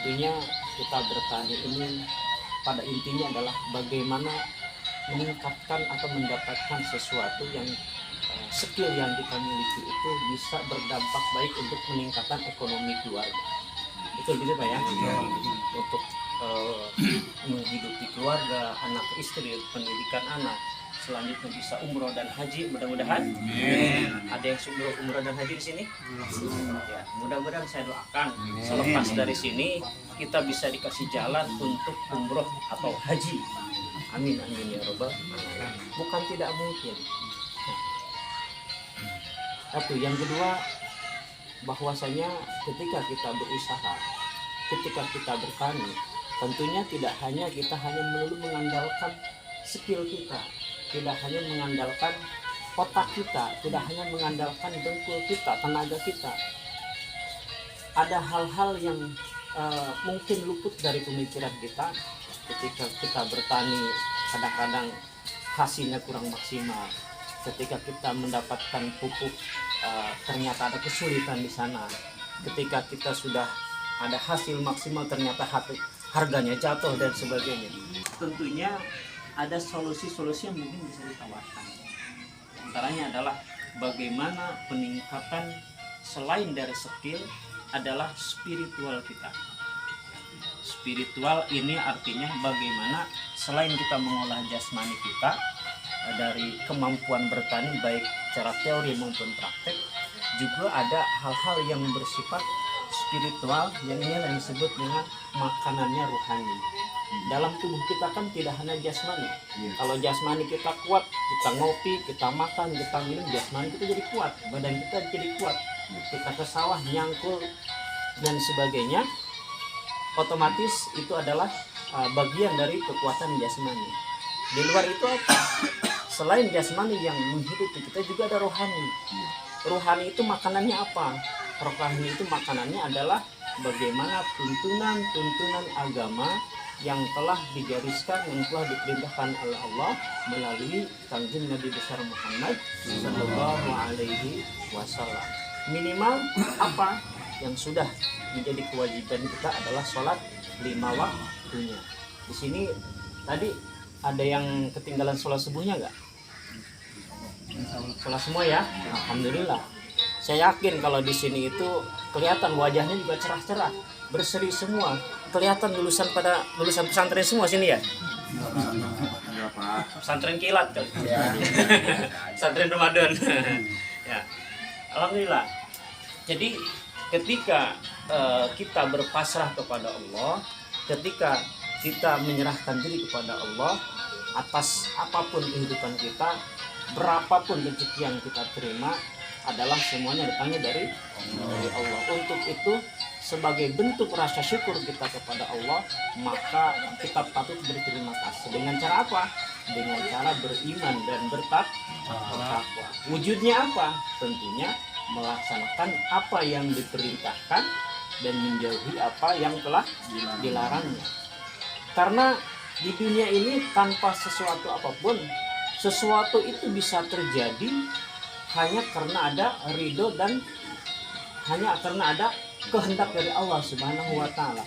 tentunya kita bertani ini pada intinya adalah bagaimana meningkatkan atau mendapatkan sesuatu yang skill yang kita miliki itu bisa berdampak baik untuk meningkatkan ekonomi keluarga. Betul gitu Pak ya? Untuk menghidupi keluarga, anak istri, pendidikan anak, selanjutnya bisa umroh dan haji, mudah-mudahan. Ada yang umroh dan haji di sini? Ya, mudah-mudahan saya doakan selepas dari sini kita bisa dikasih jalan untuk umroh atau haji. Amin amin ya robbal alamin. Bukan tidak mungkin. Satu, yang kedua, bahwasanya ketika kita berusaha, ketika kita bertani, tentunya tidak hanya kita melulu mengandalkan skill kita, tidak hanya mengandalkan otak kita, tidak hanya mengandalkan dengkul kita, tenaga kita. Ada hal-hal yang mungkin luput dari pemikiran kita ketika kita bertani. Kadang-kadang hasilnya kurang maksimal. Ketika kita mendapatkan pupuk, ternyata ada kesulitan di sana. Ketika kita sudah ada hasil maksimal, ternyata harganya jatuh dan sebagainya. Tentunya ada solusi-solusi yang mungkin bisa ditawarkan. Antaranya adalah bagaimana peningkatan selain dari skill adalah spiritual kita. Spiritual ini artinya bagaimana selain kita mengolah jasmani kita dari kemampuan bertani baik secara teori maupun praktek, juga ada hal-hal yang bersifat spiritual yang ini yang disebut dengan makanannya rohani. Dalam tubuh kita kan tidak hanya jasmani. Kalau jasmani kita kuat, kita ngopi, kita makan, kita minum, jasmani kita jadi kuat, badan kita jadi kuat. Kita ke sawah nyangkul dan sebagainya, otomatis itu adalah bagian dari kekuatan jasmani. Di luar itu apa? Selain jasmani yang menghidupi kita, juga ada rohani. Rohani itu makanannya apa? Rohani itu makanannya adalah bagaimana tuntunan agama yang telah digariskan, yang telah diperintahkan oleh Allah melalui kanjeng Nabi besar Muhammad Sallallahu Alaihi Wasallam. Minimal apa yang sudah menjadi kewajiban kita adalah sholat 5 waktunya. Di sini tadi ada yang ketinggalan sholat subuhnya nggak? Sholat semua ya, alhamdulillah. Saya yakin kalau di sini itu kelihatan wajahnya juga cerah-cerah, berseri semua. Kelihatan lulusan pesantren semua sini ya. Pesantren kilat kan? Ya. Pesantren Ramadan. Ya. Alhamdulillah. Jadi ketika kita berpasrah kepada Allah, ketika kita menyerahkan diri kepada Allah atas apapun kehidupan kita, berapapun rezeki yang kita terima adalah semuanya datangnya dari Allah. Untuk itu, sebagai bentuk rasa syukur kita kepada Allah, maka kita patut berterima kasih. Dengan cara apa? Dengan cara beriman dan bertakwa. Wujudnya apa? Tentunya melaksanakan apa yang diperintahkan dan menjauhi apa yang telah dilarangnya. Karena di dunia ini tanpa sesuatu apapun, sesuatu itu bisa terjadi hanya karena ada ridho dan hanya karena ada kehendak dari Allah Subhanahu wa Ta'ala.